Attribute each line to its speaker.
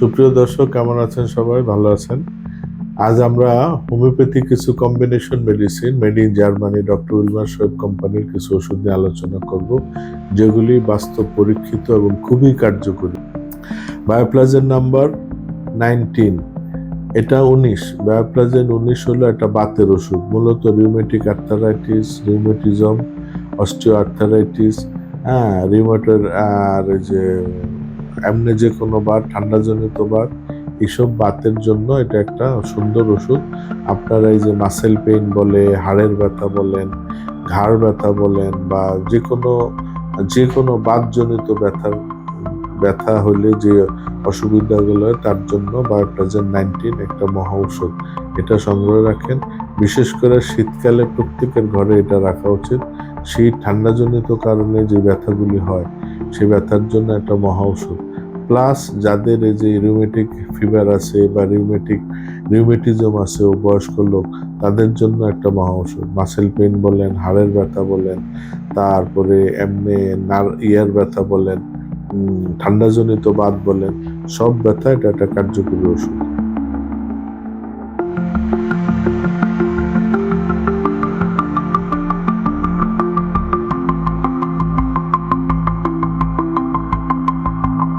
Speaker 1: সুপ্রিয় দর্শক, কেমন আছেন? সবাই ভালো আছেন? আজ আমরা হোমিওপ্যাথি কিছু combination medicine made in Germany doctor Wilmar Shoaib কোম্পানির কিছু ওষুধ নিয়ে আলোচনা করব, যেগুলি বাস্তব পরীক্ষিত এবং খুবই কার্যকরী। বায়োপ্লাজের নাম্বার 19, এটা 19। বায়োপ্লাজেন 19 হলো একটা বাতের ওষুধ, মূলত rheumatic arthritis, rheumatism, osteo arthritis, rheumatoid, আর এই যে এমনি যে কোনো বাত, ঠান্ডাজনিত বাত, এইসব বাতের জন্য এটা একটা সুন্দর ওষুধ। আপনারা এই যে মাসেল পেইন বলে, হাড়ের ব্যথা বলেন, ঘাড় ব্যথা বলেন, বা যে কোনো বাতজনিত ব্যথা হলে যে অসুবিধাগুলো হয় তার জন্য বায়োপ্লাজেন 19 একটা মহা ঔষধ। এটা সংগ্রহ রাখেন। বিশেষ করে শীতকালে প্রত্যেকের ঘরে এটা রাখা উচিত। শীত ঠান্ডাজনিত কারণে যে ব্যথাগুলি হয়, সেই ব্যথার জন্য একটা মহা ঔষধ। প্লাস যাদের এই যে রিউমেটিক ফিভার আছে বা রিউমেটিজম আছে ও বয়স্ক লোক, তাদের জন্য একটা মহা ঔষধ। মাসেল পেইন বলেন, হাড়ের ব্যথা বলেন, তারপরে এমনি ইয়ার ব্যথা বলেন, ঠান্ডাজনিত বাত বলেন, সব ব্যথা এটা একটা কার্যকরী ওষুধ।